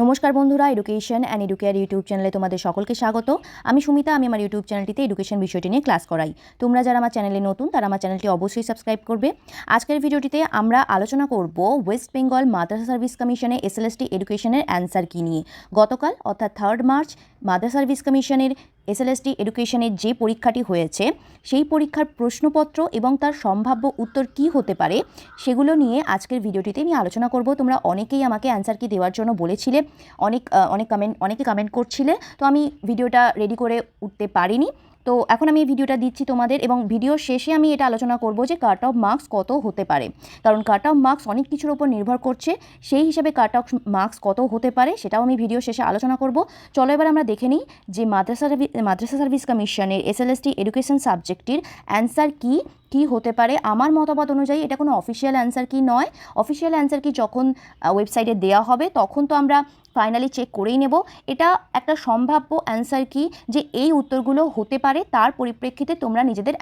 নমস্কার বন্ধুরা, education and educare YouTube চ্যানেলে তোমাদের সকলকে স্বাগত। আমি সুমিতা, আমি আমার ইউটিউব চ্যানেলটিতে এডুকেশন বিষয়টি নিয়ে ক্লাস করাই। তোমরা যারা আমার চ্যানেলে নতুন তারা আমার চ্যানেলটি অবশ্যই সাবস্ক্রাইব করবে। আজকের ভিডিওটিতে আমরা আলোচনা করব ওয়েস্ট বেঙ্গল মাদ্রাসা সার্ভিস কমিশনে এসএলএসটি এডুকেশনের অ্যান্সার কী নিয়ে। গতকাল অর্থাৎ 3 মার্চ মাদ্রাসা সার্ভিস কমিশনের এসএলএসটি এডুকেশনের যে পরীক্ষাটি হয়েছে সেই পরীক্ষার প্রশ্নপত্র এবং তার সম্ভাব্য উত্তর কী হতে পারে সেগুলো নিয়ে আজকের ভিডিওটিতে আমি আলোচনা করব। তোমরা অনেকেই আমাকে অ্যান্সার কি দেওয়ার জন্য বলেছিলে, অনেকে কমেন্ট করছিলে, তো আমি ভিডিওটা রেডি করে উঠতে পারিনি। তো এখন আমি এই ভিডিওটা দিচ্ছি তোমাদের, এবং ভিডিওর শেষে আমি এটা আলোচনা করব যে কাট অফ মার্কস কত হতে পারে, কারণ কাট অফ মার্কস অনেক কিছুর উপর নির্ভর করছে। সেই হিসাবে কাট অফ মার্কস কত হতে পারে সেটাও আমি ভিডিও শেষে আলোচনা করব। চলো এবার আমরা দেখে নিই যে মাদ্রাসা সার্ভিস কমিশনের এসএলএসটি এডুকেশন সাবজেক্টটির অ্যান্সার কী হতে পারে। আমার মতামত অনুযায়ী এটা কোনো অফিসিয়াল অ্যান্সার কি নয়। অফিসিয়াল অ্যান্সার কি যখন ওয়েবসাইটে দেওয়া হবে তখন তো আমরা ফাইনালি চেক করেই নেব। এটা একটা অ্যান্সার কি যে এই উত্তরগুলো হতে পারে, তার পরিপ্রেক্ষিতে তোমরা নিজেদের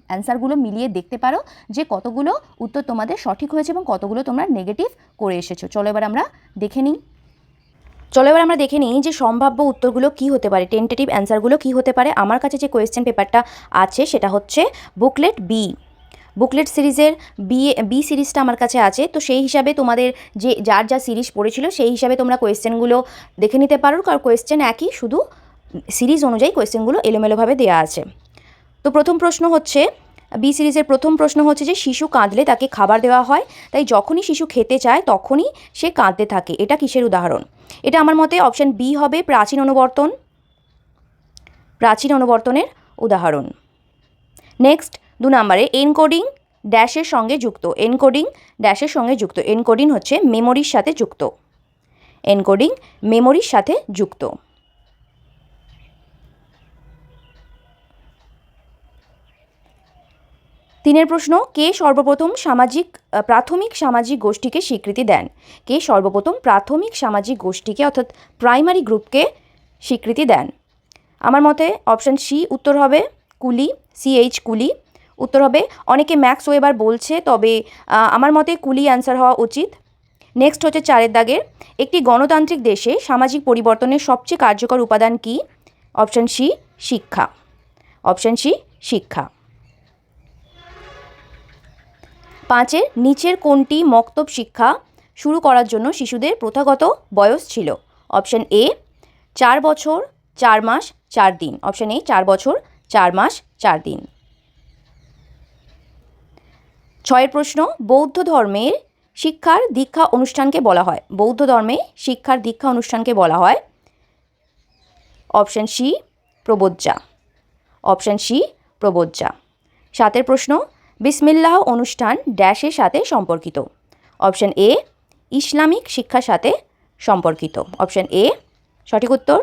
অ্যান্সারগুলো মিলিয়ে দেখতে পারো যে কতগুলো উত্তর তোমাদের সঠিক হয়েছে এবং কতগুলো তোমরা নেগেটিভ করে এসেছো। চলো এবার আমরা দেখে নিই যে সম্ভাব্য উত্তরগুলো কি হতে পারে, টেন্টেটিভ অ্যান্সারগুলো কি হতে পারে। আমার কাছে যে কোয়েশ্চেন পেপারটা আছে সেটা হচ্ছে বুকলেট সিরিজের বি সিরিজটা আমার কাছে আছে। তো সেই হিসাবে তোমাদের যা সিরিজ পড়েছিল সেই হিসাবে তোমরা কোয়েশ্চেনগুলো দেখে নিতে পারো, কারণ কোয়েশ্চেন একই, শুধু সিরিজ অনুযায়ী কোয়েশ্চেনগুলো এলোমেলোভাবে দেওয়া আছে। তো বি সিরিজের প্রথম প্রশ্ন হচ্ছে যে শিশু কাঁদলে তাকে খাবার দেওয়া হয়, তাই যখনই শিশু খেতে চায় তখনই সে কাঁদতে থাকে। এটা কিসের উদাহরণ? এটা আমার মতে অপশান বি হবে, প্রাচীন অনুবর্তনের উদাহরণ। নেক্সট 2 নম্বরে এনকোডিং ড্যাশের সঙ্গে যুক্ত। এনকোডিং হচ্ছে মেমোরির সাথে যুক্ত। তিনের প্রশ্ন, কে সর্বপ্রথম প্রাথমিক সামাজিক গোষ্ঠীকে স্বীকৃতি দেন? অর্থাৎ প্রাইমারি গ্রুপকে স্বীকৃতি দেন? আমার মতে অপশান সি উত্তর হবে, কুলি, কুলি উত্তর হবে। অনেকে ম্যাক্স ওয়েবার বলছে, তবে আমার মতে কুলি অ্যান্সার হওয়া উচিত। নেক্সট হচ্ছে 4 দাগের, একটি গণতান্ত্রিক দেশে সামাজিক পরিবর্তনের সবচেয়ে কার্যকর উপাদান কি? অপশান সি শিক্ষা। 5 নিচের কোনটি মক্তব শিক্ষা শুরু করার জন্য শিশুদের প্রথাগত বয়স ছিল? অপশান এ 4 বছর 4 মাস 4 দিন। অপশান এ 4 বছর 4 মাস 4 দিন। 6 প্রশ্ন, বৌদ্ধ ধর্মের শিক্ষার দীক্ষা অনুষ্ঠানকে বলা হয়? Option C প্রবোজ্জা। 7 প্রশ্ন, বিসমিল্লাহ অনুষ্ঠান ড্যাশের সাথে সম্পর্কিত? অপশান এ ইসলামিক শিক্ষার সাথে সম্পর্কিত। অপশান এ সঠিক উত্তর।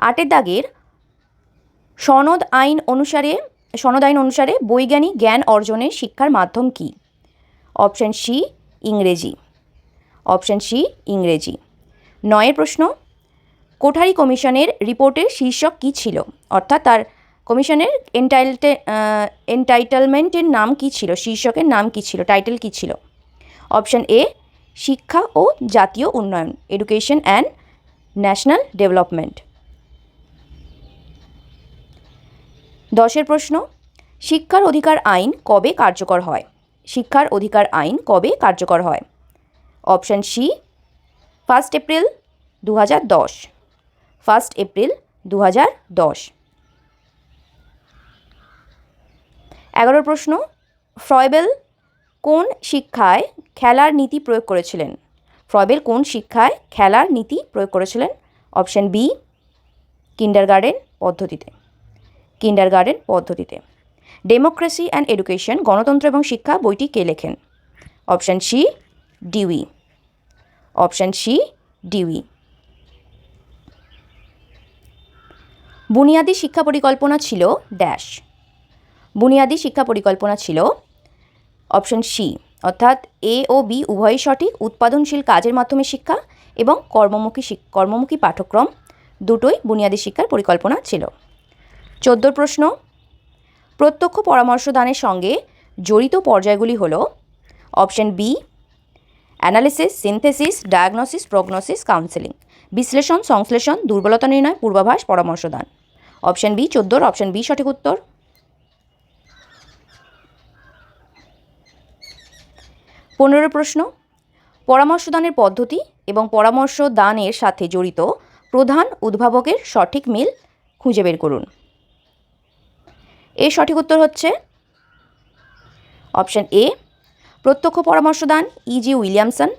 8 দাগের, সনদ আইন অনুসারে বৈজ্ঞানিক জ্ঞান অর্জনের শিক্ষার মাধ্যম কি? অপশান সি ইংরেজি। 9 প্রশ্ন, কোঠারি কমিশনের রিপোর্টের শীর্ষক কী ছিল? অর্থাৎ তার কমিশনের এন্টাইটেলমেন্টের নাম কী ছিল, শীর্ষকের নাম কী ছিল, টাইটেল কী ছিল? অপশান এ শিক্ষা ও জাতীয় উন্নয়ন, এডুকেশন অ্যান্ড ন্যাশনাল ডেভেলপমেন্ট। 10 প্রশ্ন, শিক্ষার অধিকার আইন কবে কার্যকর হয়? Option C 1 April 2010। 11 প্রশ্ন, ফ্রয়েবেল কোন শিক্ষায় খেলার নীতি প্রয়োগ করেছিলেন? অপশান বি কিন্ডারগার্টেন পদ্ধতিতে। ডেমোক্রেসি অ্যান্ড এডুকেশন, গণতন্ত্র এবং শিক্ষা বইটি কে লেখেন? Option C Dewey. বুনিয়াদী শিক্ষা পরিকল্পনা ছিল ড্যাশ। অপশান সি, অর্থাৎ এ ও বি উভয়ই সঠিক। উৎপাদনশীল কাজের মাধ্যমে শিক্ষা এবং কর্মমুখী পাঠ্যক্রম দুটোই বুনিয়াদী শিক্ষার পরিকল্পনা ছিল। 14 প্রশ্ন, প্রত্যক্ষ পরামর্শদানের সঙ্গে জড়িত পর্যায়গুলি হলো? Option B analysis, synthesis, diagnosis, prognosis, counselling. বিশ্লেষণ, সংশ্লেষণ, দুর্বলতা নির্ণয়, পূর্বাভাস, পরামর্শ দান। অপশান বি 14, অপশান বি সঠিক উত্তর। 15 প্রশ্ন, পরামর্শ দানের পদ্ধতি এবং পরামর্শ দানের সাথে জড়িত প্রধান উদ্ভাবকের সঠিক মিল খুঁজে বের করুন। এর সঠিক উত্তর হচ্ছে অপশান এ, প্রত্যক্ষ পরামর্শদান ইজি উইলিয়ামসন,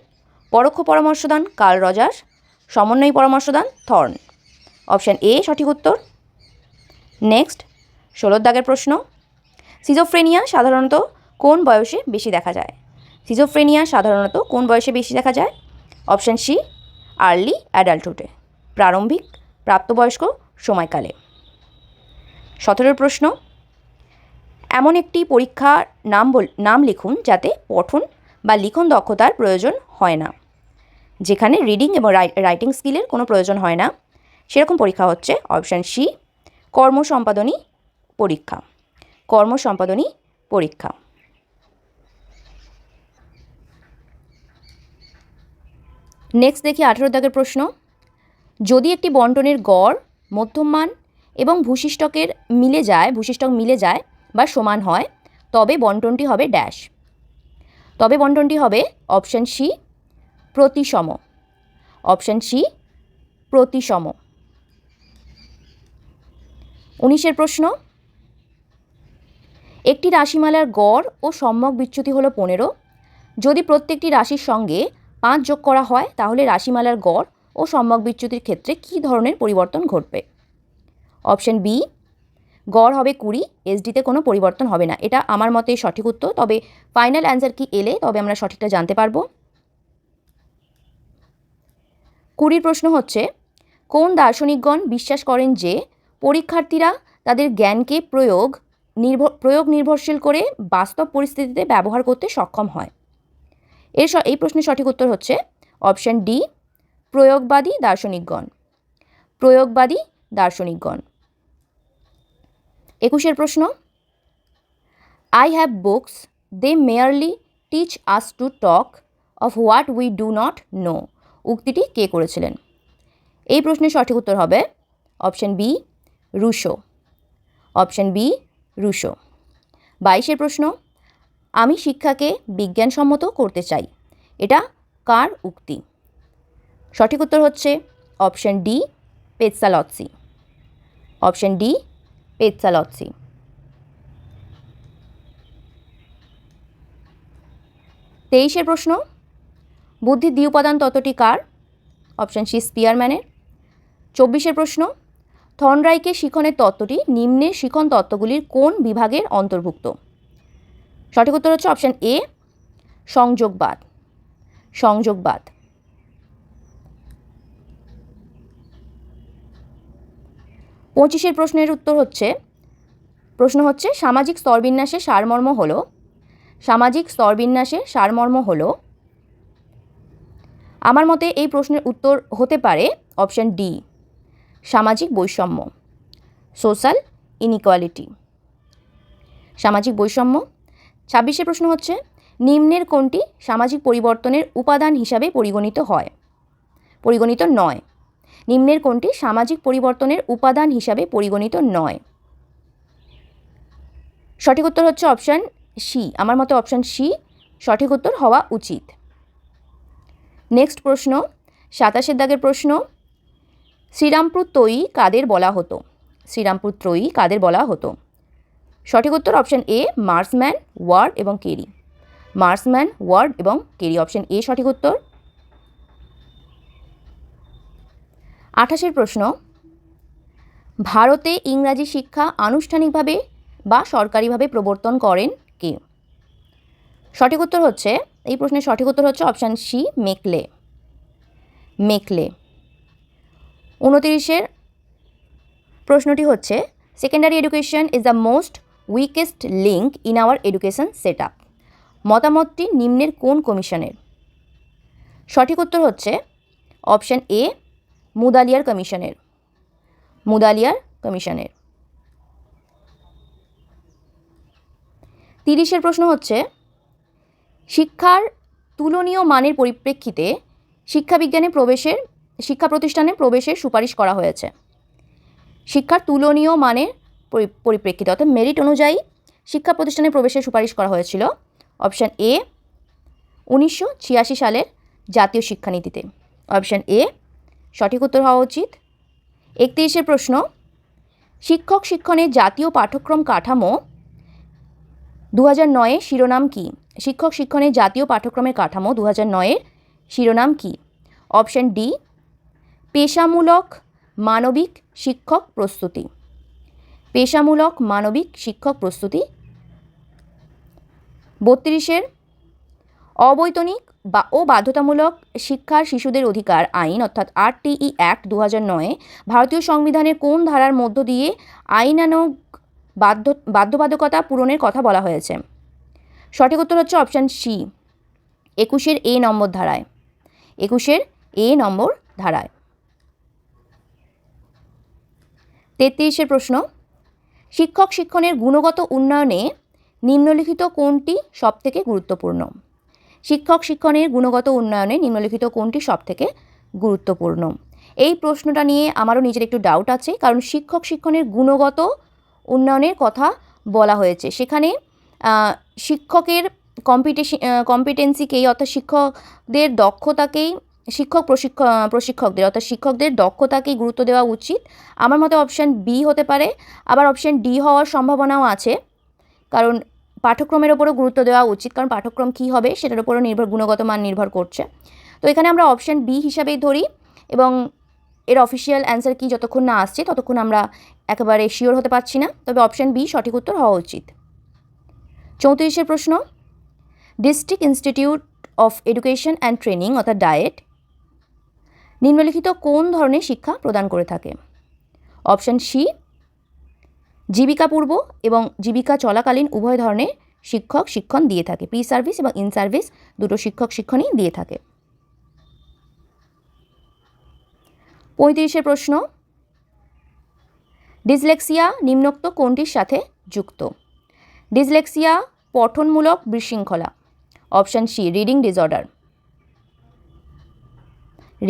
পরোক্ষ পরামর্শদান কার্ল রজার্স, সমন্বয়ী পরামর্শদান থর্ন। অপশান এ সঠিক উত্তর। নেক্সট 16 দাগের প্রশ্ন, সিজোফ্রেনিয়া সাধারণত কোন বয়সে বেশি দেখা যায়? সিজোফ্রেনিয়া সাধারণত কোন বয়সে বেশি দেখা যায়? অপশান সি, আর্লি অ্যাডাল্টহুডে, প্রারম্ভিক প্রাপ্তবয়স্ক সময়কালে। 17 প্রশ্ন, এমন একটি পরীক্ষার নাম লিখুন যাতে পঠন বা লিখন দক্ষতার প্রয়োজন হয় না, যেখানে রিডিং এবং রাইটিং স্কিলের কোনো প্রয়োজন হয় না, সেরকম পরীক্ষা হচ্ছে অপশান সি, কর্মসম্পাদনী পরীক্ষা। কর্মসম্পাদনী পরীক্ষা। নেক্সট দেখি 18 দাগের প্রশ্ন, যদি একটি বন্টনের গড়, মধ্যমান এবং ভূশিষ্টক মিলে যায় বা সমান হয়, তবে বন্টনটি হবে ড্যাশ। তবে বন্টনটি হবে অপশান সি, প্রতিসম। অপশান সি, প্রতিসম। 19 প্রশ্ন, একটি রাশিমালার গড় ও সম্যক বিচ্যুতি হলো 15। যদি প্রত্যেকটি রাশির সঙ্গে 5 যোগ করা হয় তাহলে রাশিমালার গড় ও সম্যক বিচ্যুতির ক্ষেত্রে কী ধরনের পরিবর্তন ঘটবে? অপশান বি, গড় হবে 20, এসডিতে কোনো পরিবর্তন হবে না। এটা আমার মতে সঠিক উত্তর, তবে ফাইনাল অ্যান্সার কি এলে তবে আমরা সঠিকটা জানতে পারবো। 20 প্রশ্ন হচ্ছে, কোন দার্শনিকগণ বিশ্বাস করেন যে পরীক্ষার্থীরা তাদের জ্ঞানকে প্রয়োগ নির্ভরশীল করে বাস্তব পরিস্থিতিতে ব্যবহার করতে সক্ষম হয়? এই প্রশ্নের সঠিক উত্তর হচ্ছে অপশান ডি, প্রয়োগবাদী দার্শনিকগণ। প্রয়োগবাদী দার্শনিকগণ। 21 প্রশ্ন, I have books, they merely teach us to talk of what we do not know. উক্তিটি কে করেছিলেন? এই প্রশ্নের সঠিক উত্তর হবে option B, Rousseau. Option B, Rousseau. 22 প্রশ্ন, আমি শিক্ষাকে বিজ্ঞানসম্মত করতে চাই, এটা কার উক্তি? সঠিক উত্তর হচ্ছে option D, Pestalozzi. Option D, Pestalozzi. 23 প্রশ্ন, বুদ্ধির দ্বি-উপাদান তত্ত্বটি কার? Option C, স্পিয়ারম্যানের। 24 প্রশ্ন, থর্নডাইকের শিখনের তত্ত্বটি নিম্নের শিখন তত্ত্বগুলির কোন বিভাগের অন্তর্ভুক্ত? সঠিক উত্তর হচ্ছে অপশান এ, সংযোগবাদ। সংযোগবাদ। 25 প্রশ্নের উত্তর হচ্ছে, প্রশ্ন হচ্ছে সামাজিক স্তরবিন্যাসের সারমর্ম হলো, সামাজিক স্তরবিন্যাসের সারমর্ম হলো, আমার মতে এই প্রশ্নের উত্তর হতে পারে অপশান ডি, সামাজিক বৈষম্য, সোশ্যাল ইনইকুয়ালিটি। সামাজিক বৈষম্য। 26 প্রশ্ন হচ্ছে, নিম্নের কোনটি সামাজিক পরিবর্তনের উপাদান হিসাবে পরিগণিত নয়? নিম্নের কোনটি সামাজিক পরিবর্তনের উপাদান হিসাবে পরিগণিত নয়? সঠিক উত্তর হচ্ছে অপশান সি, আমার মতে অপশান সি সঠিক উত্তর হওয়া উচিত। নেক্সট প্রশ্ন, 27 দাগের প্রশ্ন, শ্রীরামপুর ত্রয়ী কাদের বলা হতো? শ্রীরামপুর ত্রয়ী কাদের বলা হতো? সঠিক উত্তর অপশান এ, মার্সম্যান, ওয়ার্ড এবং কেরি। মার্সম্যান, ওয়ার্ড এবং কেরি। অপশান এ সঠিক উত্তর। 28 প্রশ্ন, ভারতে ইংরাজি শিক্ষা আনুষ্ঠানিকভাবে বা সরকারিভাবে প্রবর্তন করেন কে? সঠিক উত্তর হচ্ছে, এই প্রশ্নের সঠিক উত্তর হচ্ছে অপশান সি, মেকলে। মেকলে। 29 প্রশ্নটি হচ্ছে, secondary education is the most weakest link in our education set up. মতামতটি নিম্নের কোন কমিশনের? সঠিক উত্তর হচ্ছে অপশান এ, মুদালিয়ার কমিশনের। মুদালিয়ার কমিশনের। 30 প্রশ্ন হচ্ছে, শিক্ষার তুলনীয় মানের পরিপ্রেক্ষিতে শিক্ষা প্রতিষ্ঠানে প্রবেশের সুপারিশ করা হয়েছে? শিক্ষার তুলনীয় মানের পরিপ্রেক্ষিতে অর্থাৎ মেরিট অনুযায়ী শিক্ষা প্রতিষ্ঠানে প্রবেশের সুপারিশ করা হয়েছিল। অপশান এ 1986 সালের জাতীয় শিক্ষানীতিতে। অপশান এ সঠিক উত্তর হওয়া উচিত। 31 প্রশ্ন, শিক্ষক শিক্ষণের জাতীয় পাঠ্যক্রম কাঠামো 2009 শিরোনাম কি? শিক্ষক শিক্ষণের জাতীয় পাঠ্যক্রমের কাঠামো 2009 শিরোনাম কি? অপশান ডি পেশামূলক মানবিক শিক্ষক প্রস্তুতি। পেশামূলক মানবিক শিক্ষক প্রস্তুতি। 32 অবৈতনিক ও বাধ্যতামূলক শিক্ষার শিশুদের অধিকার আইন অর্থাৎ RTE অ্যাক্ট 2009 ভারতীয় সংবিধানের কোন ধারার মধ্য দিয়ে আইনানুগ বাধ্যবাধকতা পূরণের কথা বলা হয়েছে? সঠিক উত্তর হচ্ছে অপশান সি 21 A নম্বর ধারায়। 21 A নম্বর ধারায়। 33 প্রশ্ন, শিক্ষক শিক্ষণের গুণগত উন্নয়নে নিম্নলিখিত কোনটি সবথেকে গুরুত্বপূর্ণ? শিক্ষক শিক্ষণের গুণগত উন্নয়নে নিম্নলিখিত কোনটি সবথেকে গুরুত্বপূর্ণ? এই প্রশ্নটা নিয়ে আমারও নিজের একটু ডাউট আছে, কারণ শিক্ষক শিক্ষণের গুণগত উন্নয়নের কথা বলা হয়েছে। সেখানে শিক্ষকের কম্পিটেন্সিকেই অর্থাৎ শিক্ষকদের দক্ষতাকেই প্রশিক্ষকদের অর্থাৎ শিক্ষকদের দক্ষতাকেই গুরুত্ব দেওয়া উচিত। আমার মতে অপশান বি হতে পারে, আবার অপশান ডি হওয়ার সম্ভাবনাও আছে, কারণ পাঠ্যক্রমের ওপরও গুরুত্ব দেওয়া উচিত, কারণ পাঠ্যক্রম কী হবে সেটার উপরও গুণগত মান নির্ভর করছে। তো এখানে আমরা অপশান বি হিসাবেই ধরি, এবং এর অফিসিয়াল অ্যান্সার কি যতক্ষণ না আসছে ততক্ষণ আমরা একেবারে শিওর হতে পারছি না, তবে অপশান বি সঠিক উত্তর হওয়া উচিত। 34 প্রশ্ন, district institute of education and training অর্থাৎ ডায়েট নিম্নলিখিত কোন ধরনের শিক্ষা প্রদান করে থাকে? অপশান সি জীবিকা পূর্ব এবং জীবিকা চলাকালীন উভয় ধরনের শিক্ষক শিক্ষণ দিয়ে থাকে। প্রি সার্ভিস এবং ইন সার্ভিস দুটো শিক্ষক শিক্ষণই দিয়ে থাকে। 35 প্রশ্ন, ডিসলেক্সিয়া নিম্নোক্ত কোনটির সাথে যুক্ত? ডিসলেক্সিয়া পঠনমূলক বিশৃঙ্খলা। Option C reading disorder.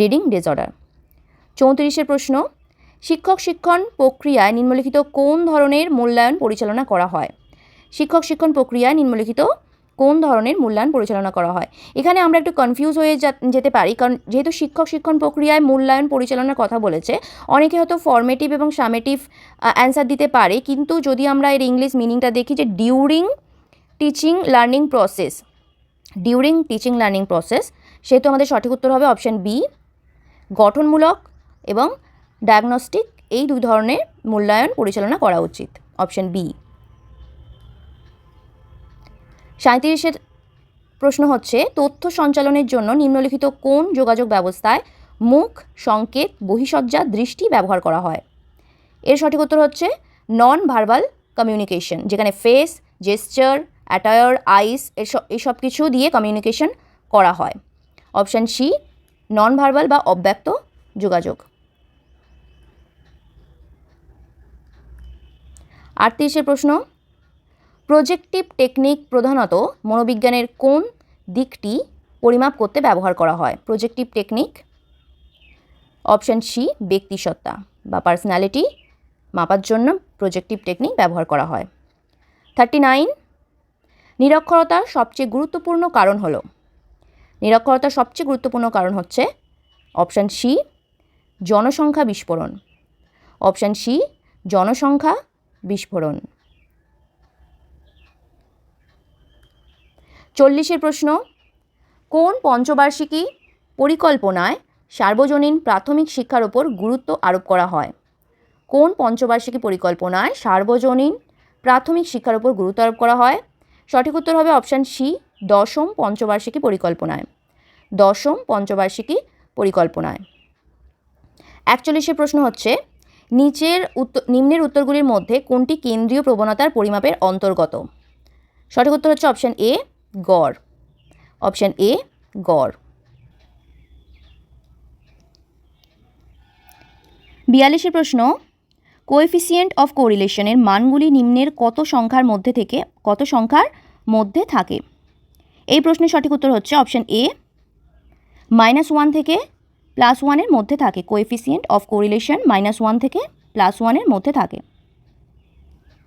Reading disorder. 34 প্রশ্ন, শিক্ষক শিক্ষণ প্রক্রিয়ায় নিম্নলিখিত কোন ধরনের মূল্যায়ন পরিচালনা করা হয়? শিক্ষক শিক্ষণ প্রক্রিয়ায় নিম্নলিখিত কোন ধরনের মূল্যায়ন পরিচালনা করা হয়? এখানে আমরা একটু কনফিউজ হয়ে যেতে পারি, কারণ যেহেতু শিক্ষক শিক্ষণ প্রক্রিয়ায় মূল্যায়ন পরিচালনার কথা বলেছে, অনেকে হয়তো ফর্মেটিভ এবং সামেটিভ অ্যান্সার দিতে পারে, কিন্তু যদি আমরা এর ইংলিশ মিনিংটা দেখি যে ডিউরিং টিচিং লার্নিং প্রসেস, সেহেতু আমাদের সঠিক উত্তর হবে অপশান বি গঠনমূলক এবং ডায়াগনস্টিক এই দুই ধরনের মূল্যায়ন পরিচালনা করা উচিত। Option B. 37 প্রশ্ন হচ্ছে, তথ্য সঞ্চালনের জন্য নিম্নলিখিত কোন যোগাযোগ ব্যবস্থায় মুখ, সংকেত, বহিঃসজ্জা, দৃষ্টি ব্যবহার করা হয়? এর সঠিক উত্তর হচ্ছে নন ভার্বাল কমিউনিকেশন, যেখানে ফেস, জেস্চার, অ্যাটায়ার, আইস এসব কিছু দিয়ে কমিউনিকেশন করা হয়। অপশান সি নন ভার্বাল বা অব্যক্ত যোগাযোগ। 38 প্রশ্ন, প্রজেক্টিভ টেকনিক প্রধানত মনোবিজ্ঞানের কোন দিকটি পরিমাপ করতে ব্যবহার করা হয়? Projective technique. অপশান সি ব্যক্তিসত্তা বা পার্সোনালিটি মাপার জন্য প্রজেক্টিভ টেকনিক ব্যবহার করা হয়। 39 নিরক্ষরতার সবচেয়ে গুরুত্বপূর্ণ কারণ হলো? নিরক্ষরতার সবচেয়ে গুরুত্বপূর্ণ কারণ হচ্ছে অপশান সি জনসংখ্যা বিস্ফোরণ। অপশান সি জনসংখ্যা বিস্ফোরণ। 40 প্রশ্ন, কোন পঞ্চবার্ষিকী পরিকল্পনায় সার্বজনীন প্রাথমিক শিক্ষার ওপর গুরুত্ব আরোপ করা হয়? কোন পঞ্চবার্ষিকী পরিকল্পনায় সার্বজনীন প্রাথমিক শিক্ষার ওপর গুরুত্ব আরোপ করা হয়? সঠিক উত্তর হবে অপশান সি দশম পঞ্চবার্ষিকী পরিকল্পনায়। দশম পঞ্চবার্ষিকী পরিকল্পনায়। 41 প্রশ্ন হচ্ছে, নিম্নের উত্তরগুলির মধ্যে কোনটি কেন্দ্রীয় প্রবণতার পরিমাপের অন্তর্গত? সঠিক উত্তর হচ্ছে অপশান এ গড়। অপশান এ গড়। 42 প্রশ্ন, কোএফিসিয়েন্ট অফ কোরিলেশনের মানগুলি নিম্নের কত সংখ্যার মধ্যে থাকে? এই প্রশ্নের সঠিক উত্তর হচ্ছে অপশান এ, -1 থেকে +1 মধ্যে থাকে। কোএফিসিয়েন্ট অফ কোরিলেশন -1 থেকে +1 মধ্যে থাকে।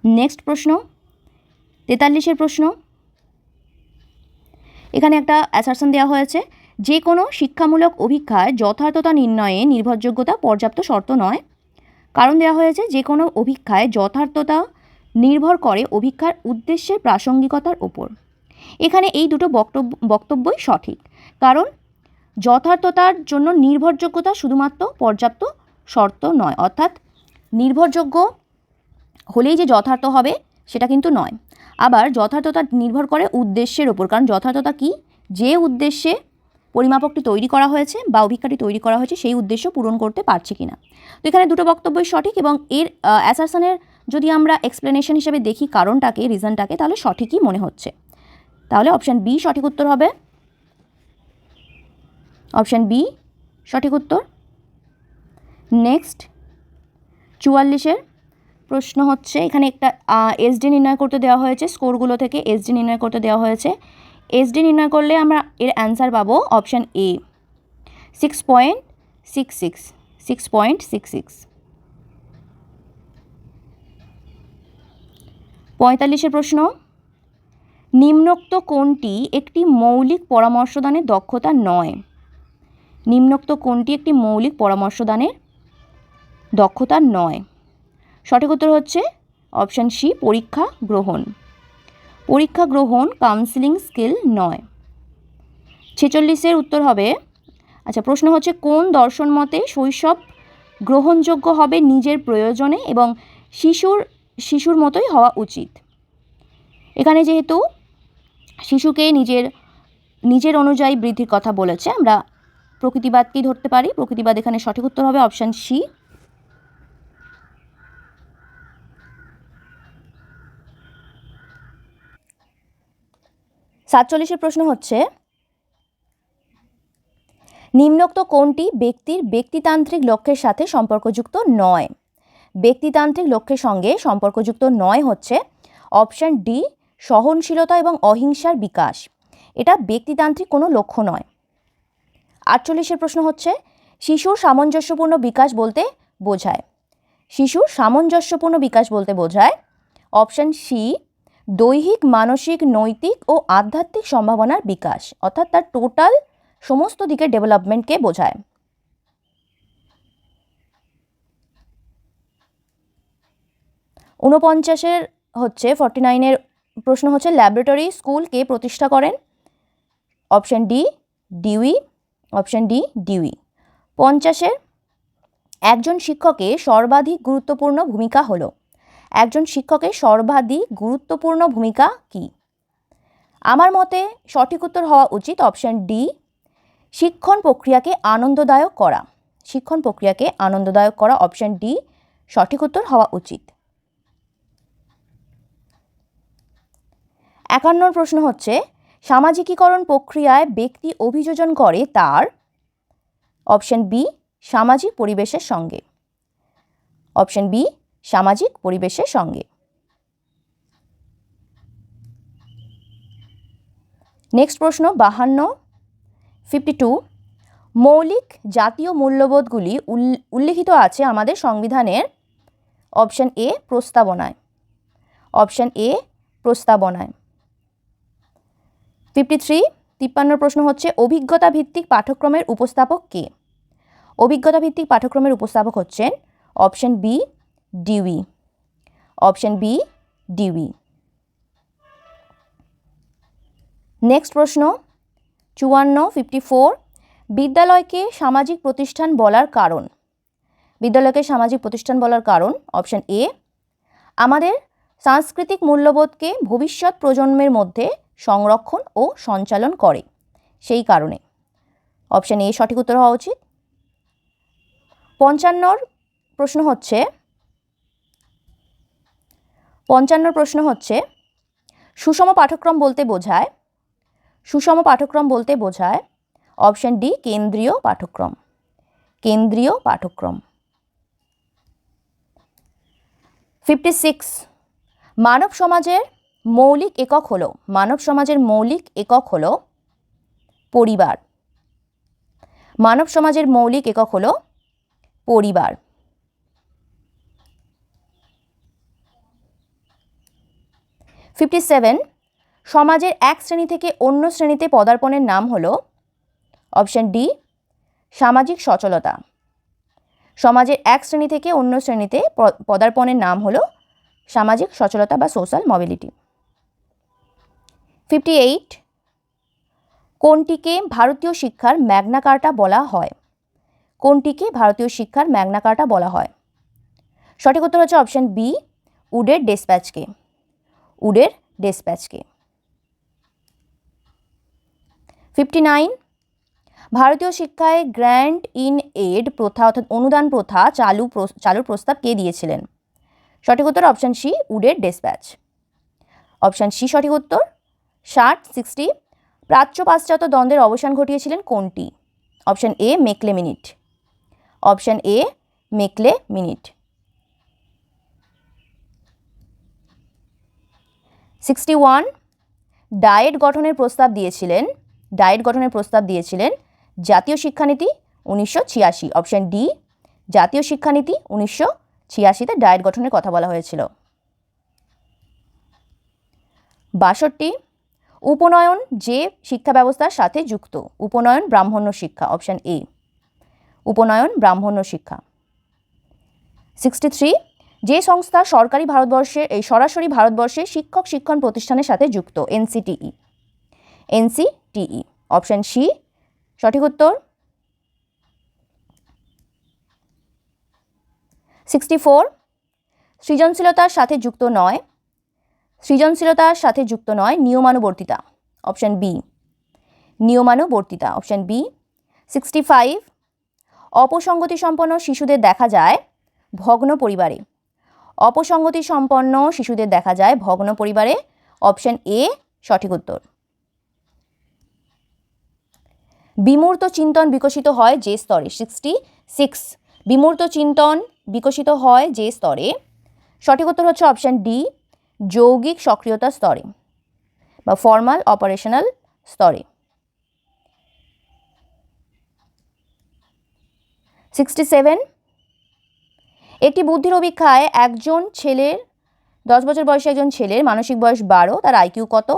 নেক্সট প্রশ্ন 43 প্রশ্ন। এখানে একটা অ্যাসারশন দেওয়া হয়েছে, যে কোনো শিক্ষামূলক অভিক্ষায় যথার্থতা নির্ণয়ে নির্ভরযোগ্যতা পর্যাপ্ত শর্ত নয়। কারণ দেওয়া হয়েছে, যে কোনো অভিক্ষায় যথার্থতা নির্ভর করে অভিক্ষার উদ্দেশ্যের প্রাসঙ্গিকতার ওপর। এখানে এই দুটো বক্তব্যই সঠিক, কারণ যথার্থতার জন্য নির্ভরযোগ্যতা শুধুমাত্র পর্যাপ্ত শর্ত নয়, অর্থাৎ নির্ভরযোগ্য হলেই যে যথার্থ হবে সেটা কিন্তু নয়। আবার যথার্থতা নির্ভর করে উদ্দেশ্যের ওপর, কারণ যথার্থতা কি, যে উদ্দেশ্যে পরিমাপকটি তৈরি করা হয়েছে বা অভিক্ষাটি তৈরি করা হয়েছে সেই উদ্দেশ্য পূরণ করতে পারছে কিনা। তো এখানে দুটো বক্তব্যই সঠিক, এবং এর অ্যাসারশনের যদি আমরা এক্সপ্লেনেশন হিসেবে দেখি কারণটাকে, রিজনটাকে, তাহলে সঠিকই মনে হচ্ছে। তাহলে অপশান বি সঠিক উত্তর হবে। অপশান বি সঠিক উত্তর। নেক্সট 44 প্রশ্ন হচ্ছে, এখানে একটা এসডি নির্ণয় করতে দেওয়া হয়েছে, স্কোরগুলো থেকে এসডি নির্ণয় করতে দেওয়া হয়েছে। এসডি নির্ণয় করলে আমরা এর অ্যান্সার পাবো অপশান এ, 6.66। 45 প্রশ্ন, নিম্নোক্ত কোনটি একটি মৌলিক পরামর্শদানের দক্ষতা নয়? নিম্নোক্ত কোনটি একটি মৌলিক পরামর্শদানের দক্ষতা নয়? সঠিক উত্তর হচ্ছে অপশান সি, পরীক্ষা গ্রহণ। পরীক্ষা গ্রহণ কাউন্সিলিং স্কিল নয়। 46 উত্তর হবে, আচ্ছা প্রশ্ন হচ্ছে, কোন দর্শন মতে শৈশব গ্রহণযোগ্য হবে নিজের প্রয়োজনে এবং শিশুর মতোই হওয়া উচিত? এখানে যেহেতু শিশুকে নিজের অনুযায়ী বৃদ্ধির কথা বলেছে, আমরা প্রকৃতিবাদকেই ধরতে পারি। প্রকৃতিবাদ এখানে সঠিক উত্তর হবে অপশান সি। 47 প্রশ্ন হচ্ছে, নিম্নোক্ত কোনটি ব্যক্তির ব্যক্তিতান্ত্রিক লক্ষ্যের সাথে সম্পর্কযুক্ত নয়? ব্যক্তিতান্ত্রিক লক্ষ্যের সঙ্গে সম্পর্কযুক্ত নয় হচ্ছে অপশান ডি, সহনশীলতা এবং অহিংসার বিকাশ। এটা ব্যক্তিতান্ত্রিক কোনো লক্ষ্য নয়। 48 প্রশ্ন হচ্ছে, শিশুর সামঞ্জস্যপূর্ণ বিকাশ বলতে বোঝায়? শিশুর সামঞ্জস্যপূর্ণ বিকাশ বলতে বোঝায় অপশান সি, দৈহিক, মানসিক, নৈতিক ও আধ্যাত্মিক সম্ভাবনার বিকাশ, অর্থাৎ তার টোটাল সমস্ত দিকের ডেভেলপমেন্টকে বোঝায়। 49 হচ্ছে 49 প্রশ্ন হচ্ছে, ল্যাবরেটরি স্কুল কে প্রতিষ্ঠা করেন? Option D, dewy. Option D, dewy. 50 একজন শিক্ষকের সর্বাধিক গুরুত্বপূর্ণ ভূমিকা হলো? একজন শিক্ষকের সর্বাধিক গুরুত্বপূর্ণ ভূমিকা কি? আমার মতে সঠিক উত্তর হওয়া উচিত অপশান ডি, শিক্ষণ প্রক্রিয়াকে আনন্দদায়ক করা। শিক্ষণ প্রক্রিয়াকে আনন্দদায়ক করা, অপশান ডি সঠিক উত্তর হওয়া উচিত। 51 প্রশ্ন হচ্ছে, সামাজিকীকরণ প্রক্রিয়ায় ব্যক্তি অভিযোজন করে তার? অপশান বি, সামাজিক পরিবেশের সঙ্গে। অপশান বি, সামাজিক পরিবেশের সঙ্গে। নেক্সট প্রশ্ন 52, মৌলিক জাতীয় মূল্যবোধগুলি উল্লিখিত আছে আমাদের সংবিধানের? Option A, প্রস্তাবনায়। Option A, প্রস্তাবনায়। 53 প্রশ্ন হচ্ছে, অভিজ্ঞতা ভিত্তিক পাঠ্যক্রমের উপস্থাপক কে? অভিজ্ঞতা ভিত্তিক পাঠ্যক্রমের উপস্থাপক হচ্ছেন option B, Dewey. Option B, Dewey. Next প্রশ্ন 54, বিদ্যালয়কে সামাজিক প্রতিষ্ঠান বলার কারণ? বিদ্যালয়কে সামাজিক প্রতিষ্ঠান বলার কারণ অপশান এ, আমাদের সাংস্কৃতিক মূল্যবোধকে ভবিষ্যৎ প্রজন্মের মধ্যে সংরক্ষণ ও সঞ্চালন করে, সেই কারণে। অপশান এ সঠিক উত্তর হওয়া উচিত। 55 প্রশ্ন হচ্ছে, সুষম পাঠ্যক্রম বলতে বোঝায়? সুষম পাঠ্যক্রম বলতে বোঝায় অপশান ডি, কেন্দ্রীয় পাঠ্যক্রম। কেন্দ্রীয় পাঠ্যক্রম। 56, মানব সমাজের মৌলিক একক হলো, মানব সমাজের মৌলিক একক হলো পরিবার। মানব সমাজের মৌলিক একক হলো পরিবার। 57 সমাজের এক শ্রেণী থেকে অন্য শ্রেণীতে পদার্পণের নাম হলো, অপশন ডি সামাজিক সচলতা। সমাজের এক শ্রেণী থেকে অন্য শ্রেণীতে পদার্পণের নাম হলো সামাজিক সচলতা বা সোশ্যাল মোবিলিটি। 58 কোনটিকে ভারতীয় শিক্ষার ম্যাগনা কার্টা বলা হয়? কোনটিকে ভারতীয় শিক্ষার ম্যাগনা কার্টা বলা হয়? সঠিক উত্তর হচ্ছে অপশন বি উডের ডেসপ্যাচকে। উডের ডেসপ্যাচকে। 59 ভারতীয় শিক্ষায় গ্র্যান্ট ইন এড প্রথা অর্থাৎ অনুদান প্রথা চালুর প্রস্তাব কে দিয়েছিলেন? সঠিক উত্তর অপশন সি উডের ডেসপ্যাচ। অপশন সি সঠিক উত্তর। 60 প্রাচ্য পাশ্চাত্য দ্বন্দ্বের অবসান ঘটিয়েছিলেন কোনটি? Option A Macaulay minute. Option A Macaulay minute. 61 DIET গঠনের প্রস্তাব দিয়েছিলেন জাতীয় শিক্ষানীতি 1986। অপশন ডি জাতীয় শিক্ষানীতি 1986-তে ডায়েট গঠনের কথা বলা হয়েছিল। 62 উপনয়ন যে শিক্ষা ব্যবস্থার সাথে যুক্ত? উপনয়ন ব্রাহ্মণ্য শিক্ষা। অপশন এ উপনয়ন ব্রাহ্মণ্য শিক্ষা। 63 যে সংস্থা সরাসরি ভারতবর্ষে শিক্ষক শিক্ষণ প্রতিষ্ঠানের সাথে যুক্ত? এনসিটিই। এনসিটিই। অপশন সি সঠিক উত্তর। 64 সৃজনশীলতার সাথে যুক্ত নয় নিয়মানুবর্তিতা। অপশন বি নিয়মানুবর্তিতা। Option B. 65 অপসঙ্গতি সম্পন্ন শিশুদের দেখা যায় ভগ্ন পরিবারে। অপসঙ্গতি সম্পন্ন শিশুদের দেখা যায় ভগ্ন পরিবারে। অপশন এ সঠিক উত্তর। বিমূর্ত চিন্তন বিকশিত হয় যে স্তরে? 66 বিমূর্ত চিন্তন বিকশিত হয় যে স্তরে? সঠিক উত্তর হচ্ছে অপশন ডি যৌগিক সক্রিয়তা স্তরে বা ফর্মাল অপারেশনাল স্তরে। 67 একটি বুদ্ধির অভিক্ষায় 10 বছর বয়সী একজন ছেলের মানসিক বয়স 12, তার আইকিউ কত?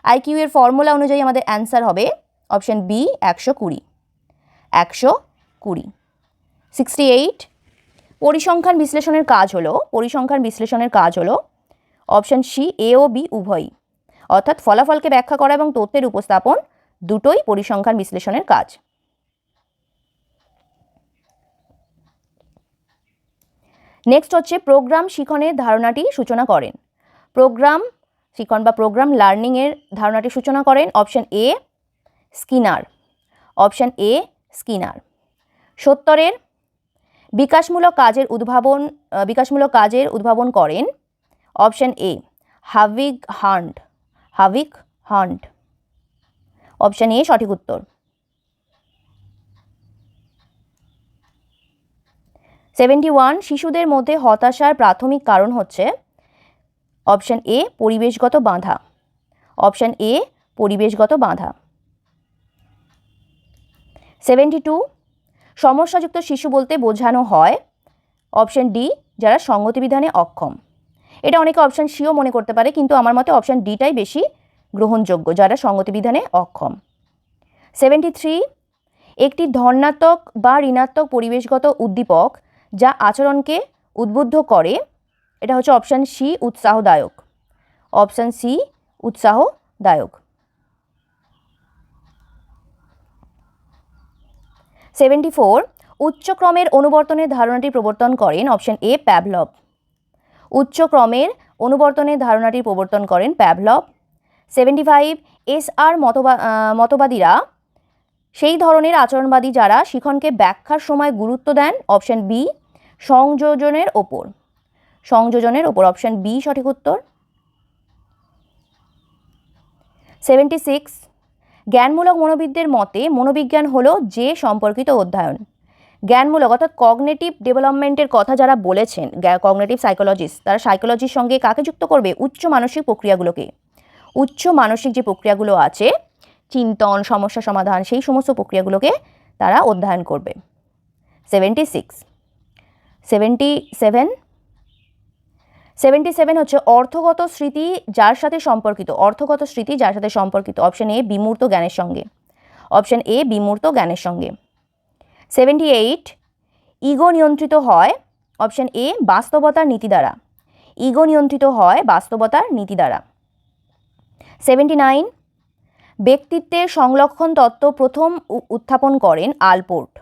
আইকিউ এর ফর্মুলা অনুযায়ী আমাদের অ্যান্সার হবে অপশন বি 120। 120। 68 পরিসংখ্যান বিশ্লেষণের কাজ হলো অপশন সি এ ও বি উভয়ই, অর্থাৎ ফলাফলকে ব্যাখ্যা করা এবং তথ্যের উপস্থাপন দুটোই পরিসংখ্যান বিশ্লেষণের কাজ। নেক্সট হচ্ছে প্রোগ্রাম শিখনের ধারণাটি সূচনা করেন। প্রোগ্রাম শিখন বা প্রোগ্রাম লার্নিং এর ধারণাটি সূচনা করেন option A Skinner. Option A Skinner. 70 বিকাশমূলক কাজের উদ্ভাবন করেন অপশন এ হাভিগ হান্ট। অপশন এ সঠিক উত্তর। 71 শিশুদের মধ্যে হতাশার প্রাথমিক কারণ হচ্ছে অপশন এ পরিবেশগত বাধা। অপশন এ পরিবেশগত বাধা। 72 সমস্যাযুক্ত শিশু বলতে বোঝানো হয় অপশন ডি যারা সঙ্গতি বিধানে অক্ষম। এটা অনেকে অপশন সিও মনে করতে পারে, কিন্তু আমার মতে অপশন ডিটাই বেশি গ্রহণযোগ্য, যারা সঙ্গতি বিধানে অক্ষম। 73 একটি ধনাত্মক বা ঋণাত্মক পরিবেশগত উদ্দীপক যা আচরণকে উদ্বুদ্ধ করে, এটা হচ্ছে অপশন সি উৎসাহদায়ক। অপশন সি উৎসাহদায়ক। 74 উচ্চক্রমের অনুবর্তনের ধারণাটি প্রবর্তন করেন অপশন এ প্যাভলভ। উচ্চক্রমের অনুবর্তনের ধারণাটি প্রবর্তন করেন প্যাভলভ। 75 এসআর মতবাদীরা সেই ধরনের আচরণবাদী যারা শিখনকে ব্যাখ্যার সময় গুরুত্ব দেন অপশন বি সংযোজনের ওপর। অপশন বি সঠিক উত্তর। 76 জ্ঞানমূলক মনোবিদদের মতে মনোবিজ্ঞান হলো যে সম্পর্কিত অধ্যয়ন। জ্ঞানমূলক অর্থাৎ কগনিটিভ ডেভেলপমেন্টের কথা যারা বলেছেন, কগনিটিভ সাইকোলজিস্ট, তারা সাইকোলজির সঙ্গে কাকে যুক্ত করবে? উচ্চ মানসিক প্রক্রিয়াগুলোকে। উচ্চ মানসিক যে প্রক্রিয়াগুলো আছে, চিন্তন, সমস্যা সমাধান, সেই সমস্ত প্রক্রিয়াগুলোকে তারা অধ্যয়ন করবে। 77 হচ্ছে অর্থগত স্মৃতি যার সাথে সম্পর্কিত। অর্থগত স্মৃতি যার সাথে সম্পর্কিত। অপশন এ বিমূর্ত জ্ঞানের সঙ্গে। অপশন এ বিমূর্ত জ্ঞানের সঙ্গে। 78 ইগো নিয়ন্ত্রিত হয়। অপশন এ বাস্তবতার নীতি দ্বারা। ইগো নিয়ন্ত্রিত হয় বাস্তবতার নীতি দ্বারা। 79 ব্যক্তিত্বের সংলক্ষণ তত্ত্ব প্রথম উত্থাপন করেন আলপোর্ট।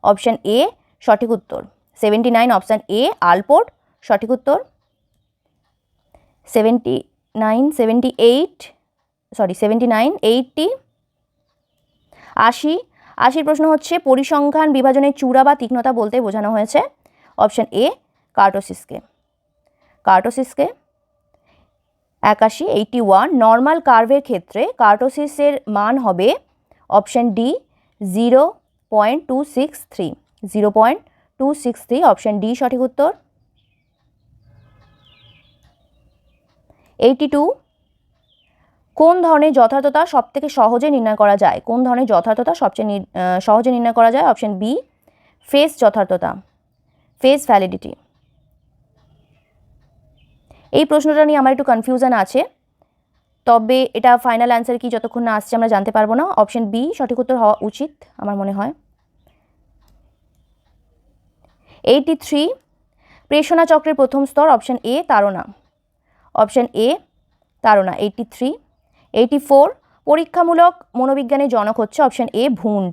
অপশন এ সঠিক উত্তর। 79 অপশন এ আলপোর্ট সঠিক উত্তর। 80 প্রশ্ন হচ্ছে পরিসংখ্যান বিভাজনের চূড়া বা তীক্ষ্ণতা বলতে বোঝানো হয়েছে। Option A কার্টোসিসকে। 81 নর্মাল কার্ভের ক্ষেত্রে কার্টোসিসের মান হবে অপশন ডি 0.263। 0.263 অপশন ডি সঠিক উত্তর। 82 কোন ধরনের যথার্থতা সবথেকে সহজে নির্ণয় করা যায়? কোন ধরনের যথার্থতা সবচেয়ে সহজে নির্ণয় করা যায়? অপশন বি ফেস যথার্থতা, ফেস ভ্যালিডিটি। এই প্রশ্নটা নিয়ে আমার একটু কনফিউশন আছে, তবে এটা ফাইনাল অ্যান্সার কি যতক্ষণ না আসছে আমরা জানতে পারবো না। অপশন বি সঠিক উত্তর হওয়া উচিত আমার মনে হয়। 83 প্রেষণা চক্রের প্রথম স্তর। অপশন এ তাড়না। অপশন এ তাড়না। 83 84 পরীক্ষামূলক মনোবিজ্ঞানের জনক হচ্ছে অপশন এ ভুন্ড।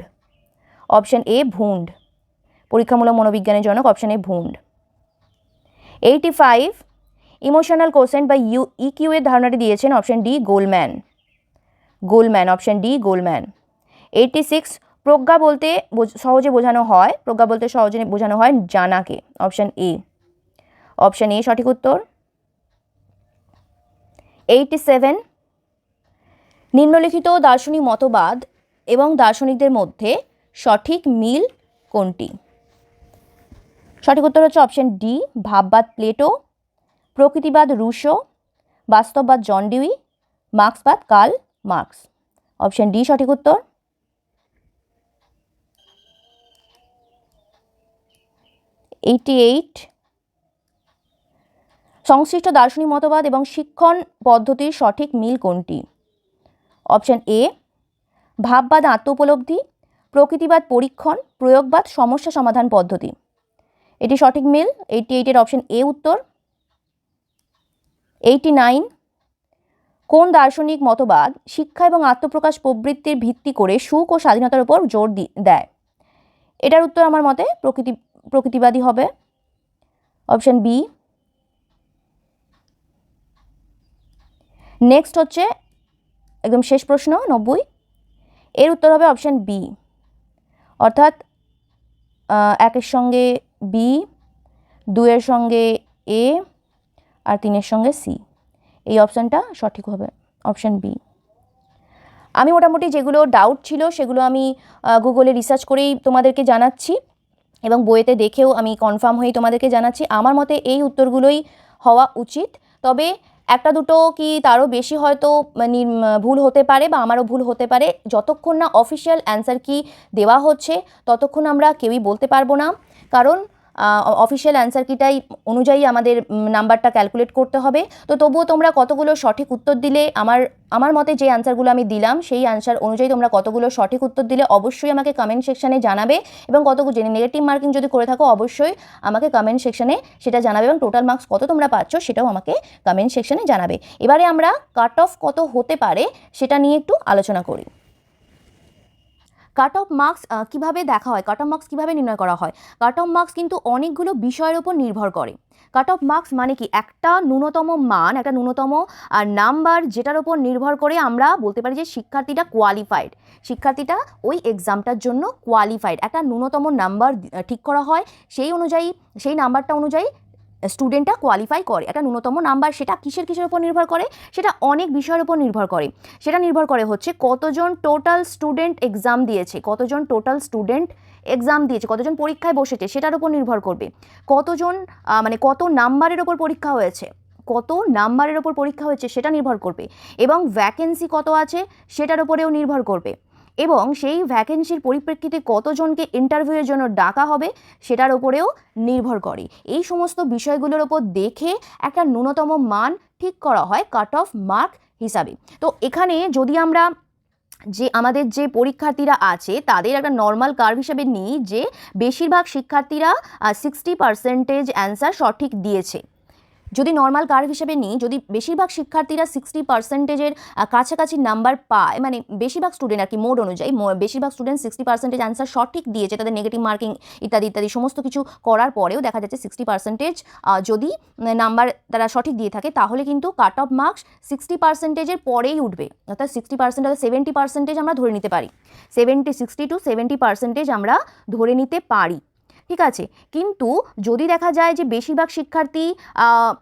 অপশন এ ভুন্ড পরীক্ষামূলক মনোবিজ্ঞানের জনক অপশন এ ভুন্ড। 85 ইমোশনাল কোশেন্ট বা ইকিউ এর ধারণাটি দিয়েছেন option D Goleman. Goleman option D Goleman. 86 প্রজ্ঞা বলতে সহজে বোঝানো হয় জানাকে। Option A. অপশন এ সঠিক উত্তর। 87 নিম্নলিখিত দার্শনিক মতবাদ এবং দার্শনিকদের মধ্যে সঠিক মিল কোনটি? সঠিক উত্তর হচ্ছে অপশন ডি ভাববাদ প্লেটো, প্রকৃতিবাদ রুশো, বাস্তববাদ জন ডিউই, মার্ক্সবাদ কার্ল মার্কস। অপশন ডি সঠিক উত্তর। 88 সংশ্লিষ্ট দার্শনিক মতবাদ এবং শিক্ষণ পদ্ধতির সঠিক মিল কোনটি? অপশন এ ভাববাদ আত্মোপলব্ধি, প্রকৃতিবাদ পরীক্ষণ, প্রয়োগবাদ সমস্যা সমাধান পদ্ধতি। এটি সঠিক মিল। 88 এর অপশন এ উত্তর। 89 কোন দার্শনিক মতবাদ শিক্ষা এবং আত্মপ্রকাশ প্রবৃত্তির ভিত্তি করে সুখ ও স্বাধীনতার উপর জোর দেয়? এটার উত্তর আমার মতে প্রকৃতিবাদী হবে। Option B. নেক্সট হচ্ছে একদম শেষ প্রশ্ন 90, এর উত্তর হবে অপশন বি, অর্থাৎ 1-এর সঙ্গে বি, 2-এর সঙ্গে এ আর 3-এর সঙ্গে সি। এই অপশানটা সঠিক হবে অপশন বি। আমি মোটামুটি যেগুলো ডাউট ছিল সেগুলো আমি গুগলে রিসার্চ করেই তোমাদেরকে জানাচ্ছি এবং বইয়েতে দেখেও আমি কনফার্ম হয়েই তোমাদেরকে জানাচ্ছি। আমার মতে এই উত্তরগুলোই হওয়া উচিত, তবে একটা দুটো কি তারও বেশি হয়তো ভুল হতে পারে বা আমারও ভুল হতে পারে। যতক্ষণ না অফিসিয়াল অ্যান্সার কি দেওয়া হচ্ছে ততক্ষণ আমরা কেউই বলতে পারবো না, কারণ অফিসিয়াল অ্যান্সার কিটাই অনুযায়ী আমাদের নাম্বারটা ক্যালকুলেট করতে হবে। তো তবুও তোমরা কতগুলো সঠিক উত্তর দিলে, আমার মতে যে অ্যান্সারগুলো আমি দিলাম সেই অ্যান্সার অনুযায়ী তোমরা কতগুলো সঠিক উত্তর দিলে অবশ্যই আমাকে কমেন্ট সেকশানে জানাবে, এবং কতগুলো নেগেটিভ মার্কিং যদি করে থাকো অবশ্যই আমাকে কমেন্ট সেকশানে সেটা জানাবে, এবং টোটাল মার্কস কত তোমরা পাচ্ছ সেটাও আমাকে কমেন্ট সেকশানে জানাবে। এবারে আমরা কাট অফ কত হতে পারে সেটা নিয়ে একটু আলোচনা করি। কাট অফ মার্কস কীভাবে দেখা হয়, কাট অফ মার্কস কীভাবে নির্ণয় করা হয়? কাট অফ মার্কস কিন্তু অনেকগুলো বিষয়ের ওপর নির্ভর করে। কাট অফ মার্কস মানে কি একটা ন্যূনতম মান, একটা ন্যূনতম নাম্বার যেটার ওপর নির্ভর করে আমরা বলতে পারি যে শিক্ষার্থীটা কোয়ালিফাইড, শিক্ষার্থীটা ওই এক্সামটার জন্য কোয়ালিফাইড। একটা ন্যূনতম নাম্বার ঠিক করা হয়, সেই নাম্বারটা অনুযায়ী স্টুডেন্টটা কোয়ালিফাই করে, একটা ন্যূনতম নাম্বার, সেটা কিসের উপর নির্ভর করে, সেটা অনেক বিষয়ের উপর নির্ভর করে। সেটা নির্ভর করে হচ্ছে কতজন টোটাল স্টুডেন্ট এক্সাম দিয়েছে, কতজন পরীক্ষায় বসেছে সেটার উপর নির্ভর করবে, কতজন মানে কত নাম্বারের ওপর পরীক্ষা হয়েছে সেটা নির্ভর করবে, এবং ভ্যাকেন্সি কত আছে সেটার উপরেও নির্ভর করবে, এবং সেই ভ্যাকেন্সির পরিপ্রেক্ষিতে কতজনকে ইন্টারভিউয়ের জন্য ডাকা হবে সেটার উপরেও নির্ভর করে। এই সমস্ত বিষয়গুলোর ওপর দেখে একটা ন্যূনতম মান ঠিক করা হয় কাট অফ মার্ক হিসাবে। তো এখানে যদি আমরা আমাদের যে পরীক্ষার্থীরা আছে তাদের একটা নর্মাল কার্ভ হিসেবে নিই, যে বেশিরভাগ শিক্ষার্থীরা 60% অ্যান্সার সঠিক দিয়েছে। যদি নর্মাল কার্ভ হিসেবে নিই, যদি বেশিরভাগ শিক্ষার্থীরা 60%-এর কাছাকাছি নাম্বার পায়, মানে বেশিরভাগ স্টুডেন্ট আর কি, মোড অনুযায়ী বেশিরভাগ স্টুডেন্ট 60% অ্যান্সার সঠিক দিয়েছে, তাদের নেগেটিভ মার্কিং ইত্যাদি ইত্যাদি সমস্ত কিছু করার পরেও দেখা যাচ্ছে 60% যদি নাম্বার তারা সঠিক দিয়ে থাকে, তাহলে কিন্তু কাট অফ মার্কস 60%-এর পরেই উঠবে, অর্থাৎ 60% অর্থাৎ 70% আমরা ধরে নিতে পারি, 60 to 70% আমরা ধরে নিতে পারি। ঠিক আছে, কিন্তু যদি দেখা যায় যে বেশিরভাগ শিক্ষার্থী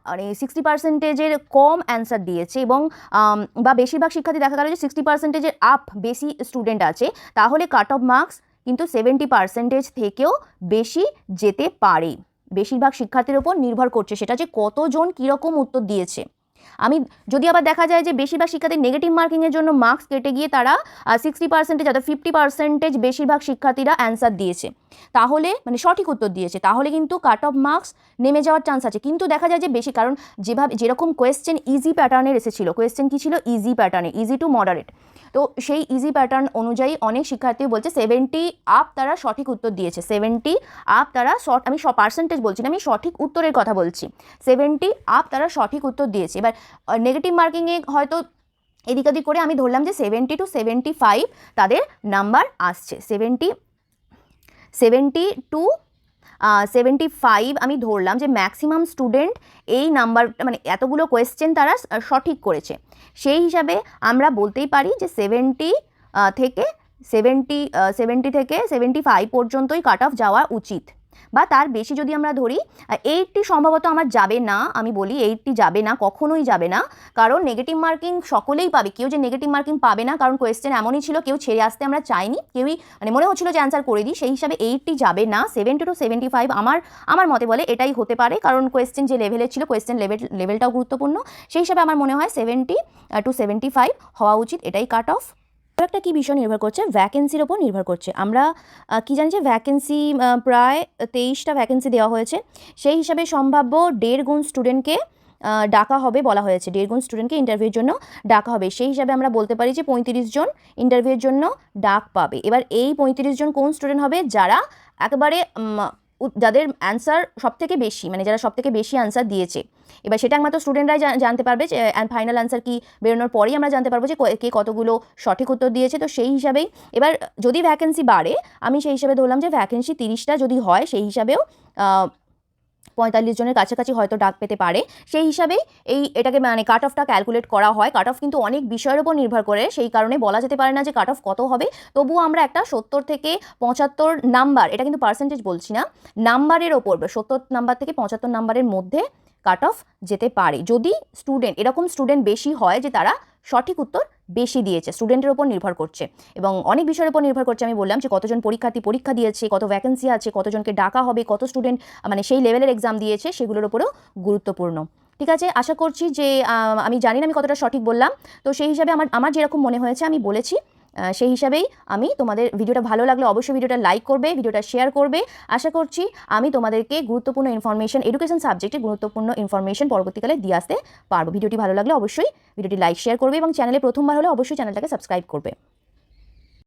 মানে 60%-এর কম অ্যান্সার দিয়েছে, এবং বা বেশিরভাগ শিক্ষার্থী দেখা গেল যে 60%-এর আপ বেশি স্টুডেন্ট আছে, তাহলে কাট অফ মার্কস কিন্তু 70% থেকেও বেশি যেতে পারে। বেশিরভাগ শিক্ষার্থীর ওপর নির্ভর করছে সেটা যে কতজন কীরকম উত্তর দিয়েছে। যদি আবার দেখা যায় যে বেশিরভাগ শিক্ষার্থী নেগেটিভ মার্কিংয়ের জন্য মার্কস কেটে গিয়ে তারা 60% অর্থাৎ 50% বেশিরভাগ শিক্ষার্থীরা অ্যান্সার দিয়েছে, তাহলে মানে সঠিক উত্তর দিয়েছে, তাহলে কিন্তু কাট অফ মার্কস নেমে যাওয়ার চান্স আছে। কিন্তু দেখা যায় যে বেশি, কারণ যেরকম কোয়েশ্চেন ইজি প্যাটার্নের এসেছিল, কোয়েশ্চেন কী ছিল, ইজি প্যাটার্নে, ইজি টু মডারেট, তো সেই ইজি প্যাটার্ন অনুযায়ী অনেক শিক্ষার্থী বলছে 70 আপ তারা সঠিক উত্তর দিয়েছে, 70 আপ তারা আমি পার্সেন্টেজ বলছি না, আমি সঠিক উত্তরের কথা বলছি, 70 আপ তারা সঠিক উত্তর দিয়েছে। এবার নেগেটিভ মার্কিংয়ে হয়তো এদিক ওদিক করে আমি ধরলাম যে 70 to 75 তাদের নাম্বার আসছে, 70 to 75 আমি ধরলাম যে ম্যাক্সিমাম স্টুডেন্ট এই নাম্বার, মানে এতগুলো কোয়েশ্চেন তারা সঠিক করেছে, সেই হিসাবে আমরা বলতেই পারি যে 70 থেকে 75 পর্যন্তই কাট অফ যাওয়া উচিত, বা তার বেশি যদি আমরা ধরি 80 সম্ভবত আমার যাবে না, আমি বলি 80 যাবে না, কখনোই যাবে না, কারণ নেগেটিভ মার্কিং সকলেই পাবে, কেউ যে নেগেটিভ মার্কিং পাবে না, কারণ কোয়েশ্চেন এমনই ছিল, কেউ ছেড়ে আসতে আমরা চাইনি, কেউই মানে মনে হচ্ছিল যে অ্যান্সার করে দিই, সেই হিসাবে 80 যাবে না, 70 to 75 আমার মতে বলে এটাই হতে পারে, কারণ কোয়েশ্চেন যে লেভেলের ছিল, কোয়েশ্চেন লেভেলটাও গুরুত্বপূর্ণ, সেই হিসাবে আমার মনে হয় 70 to 75 হওয়া উচিত, এটাই কাট অফ। একটা কি বিষয় নির্ভর করছে, ভ্যাকেন্সির ওপর নির্ভর করছে। আমরা কি জানি যে ভ্যাকেন্সি প্রায় 23টা ভ্যাকেন্সি দেওয়া হয়েছে, সেই হিসাবে সম্ভাব্য 1.5 গুণ স্টুডেন্টকে ডাকা হবে বলা হয়েছে, 1.5 গুণ স্টুডেন্টকে ইন্টারভিউর জন্য ডাকা হবে, সেই হিসাবে আমরা বলতে পারি যে 35 জন ইন্টারভিউর জন্য ডাক পাবে। এবার এই 35 জন কোন স্টুডেন্ট হবে, যারা একেবারে যাদের অ্যান্সার সবথেকে বেশি, মানে যারা সবথেকে বেশি অ্যান্সার দিয়েছে। এবার সেটা একমাত্র স্টুডেন্টরাই জানতে পারবে, যে ফাইনাল অ্যান্সার কি বেরোনোর পরেই আমরা জানতে পারবো যে কে কতগুলো সঠিক উত্তর দিয়েছে। তো সেই হিসাবেই এবার যদি ভ্যাকেন্সি বাড়ে, আমি সেই হিসাবে ধরলাম যে ভ্যাকেন্সি 30টা যদি হয়, সেই হিসাবেও 45 জনের কাছাকাছি হয়তো ডাক পেতে পারে, সেই হিসাবেই এটাকে মানে কাট অফটা ক্যালকুলেট করা হয়। কাট অফ কিন্তু অনেক বিষয়ের উপর নির্ভর করে, সেই কারণে বলা যেতে পারে না যে কাট অফ কত হবে, তবুও আমরা একটা 70 থেকে 75 নাম্বার, এটা কিন্তু পার্সেন্টেজ বলছি না, নাম্বারের ওপর 70 নাম্বার থেকে 75 নাম্বারের মধ্যে কাট অফ যেতে পারে, যদি এরকম স্টুডেন্ট বেশি হয় যে তারা সঠিক উত্তর বেশি দিয়েছে, স্টুডেন্টের ওপর নির্ভর করছে, এবং অনেক বিষয়ের উপর নির্ভর করছে। আমি বললাম যে কতজন পরীক্ষার্থী পরীক্ষা দিয়েছে, কত ভ্যাকেন্সি আছে, কতজনকে ডাকা হবে, কত স্টুডেন্ট মানে সেই লেভেলের এক্সাম দিয়েছে, সেগুলোর উপরেও গুরুত্বপূর্ণ। ঠিক আছে, আশা করছি যে আমি জানি না আমি কতটা সঠিক বললাম, তো সেই হিসাবে আমার যেরকম মনে হয়েছে আমি বলেছি, সেই হিসাবেই আমি তোমাদের ভিডিওটা ভালো লাগলে অবশ্যই ভিডিওটা লাইক করবে, ভিডিওটা শেয়ার করবে। আশা করছি আমি তোমাদেরকে গুরুত্বপূর্ণ ইনফরমেশন, এডুকেশন সাবজেক্টে গুরুত্বপূর্ণ ইনফরমেশন পরবর্তীকালে দিয়ে আসতে পারবো। ভিডিওটি ভালো লাগলে অবশ্যই ভিডিওটি লাইক শেয়ার করবে, এবং চ্যানেলে প্রথমবার হলে অবশ্যই চ্যানেলটাকে সাবস্ক্রাইব করবে।